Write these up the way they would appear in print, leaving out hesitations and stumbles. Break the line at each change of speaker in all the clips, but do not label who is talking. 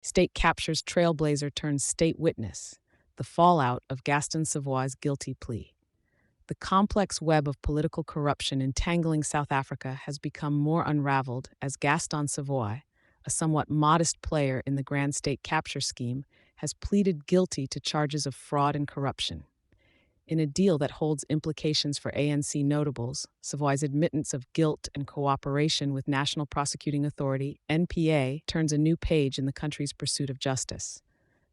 State captures Trailblazer turns state witness, the fallout of Gaston Savoi's guilty plea. The complex web of political corruption entangling South Africa has become more unraveled as Gaston Savoi, a somewhat modest player in the grand state capture scheme, has pleaded guilty to charges of fraud and corruption. In a deal that holds implications for ANC notables, Savoy's admittance of guilt and cooperation with National Prosecuting Authority, NPA, turns a new page in the country's pursuit of justice.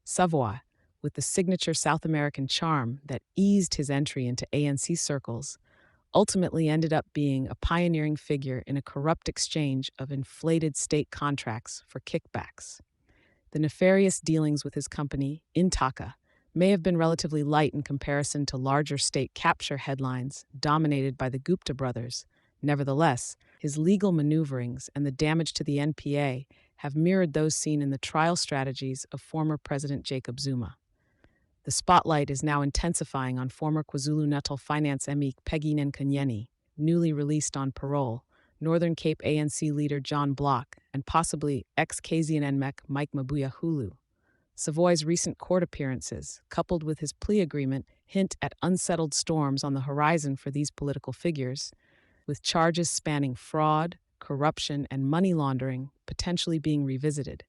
Savoy, with the signature South American charm that eased his entry into ANC circles, ultimately ended up being a pioneering figure in a corrupt exchange of inflated state contracts for kickbacks. The nefarious dealings with his company, Intaka, may have been relatively light in comparison to larger state capture headlines dominated by the Gupta brothers. Nevertheless, his legal maneuverings and the damage to the NPA have mirrored those seen in the trial strategies of former President Jacob Zuma. The spotlight is now intensifying on former KwaZulu-Natal Finance ME Peggy Nkenyeni, newly released on parole, Northern Cape ANC leader John Block, and possibly ex-KZN NMEC Mike Mabuya Hulu. Savoy's recent court appearances, coupled with his plea agreement, hint at unsettled storms on the horizon for these political figures, with charges spanning fraud, corruption, and money laundering potentially being revisited.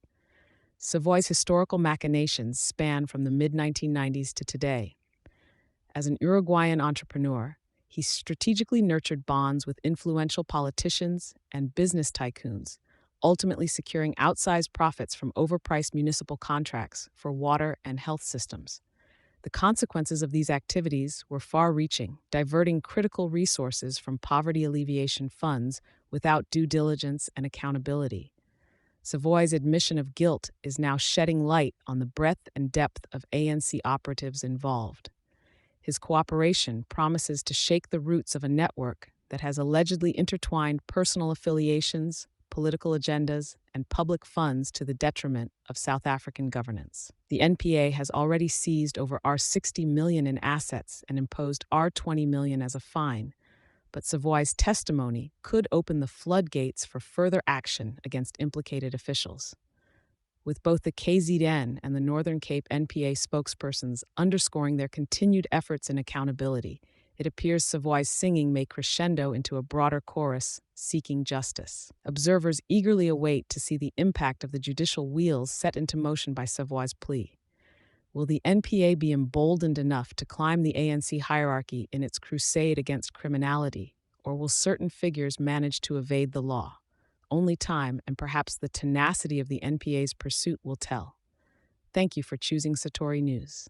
Savoy's historical machinations span from the mid-1990s to today. As an Uruguayan entrepreneur, he strategically nurtured bonds with influential politicians and business tycoons, ultimately securing outsized profits from overpriced municipal contracts for water and health systems. The consequences of these activities were far-reaching, diverting critical resources from poverty alleviation funds without due diligence and accountability. Savoy's admission of guilt is now shedding light on the breadth and depth of ANC operatives involved. His cooperation promises to shake the roots of a network that has allegedly intertwined personal affiliations, political agendas, and public funds to the detriment of South African governance. The NPA has already seized over R60 million in assets and imposed R20 million as a fine, but Savoy's testimony could open the floodgates for further action against implicated officials. With both the KZN and the Northern Cape NPA spokespersons underscoring their continued efforts in accountability, it appears Savoy's singing may crescendo into a broader chorus seeking justice. Observers eagerly await to see the impact of the judicial wheels set into motion by Savoy's plea. Will the NPA be emboldened enough to climb the ANC hierarchy in its crusade against criminality, or will certain figures manage to evade the law? Only time and perhaps the tenacity of the NPA's pursuit will tell. Thank you for choosing Satori News.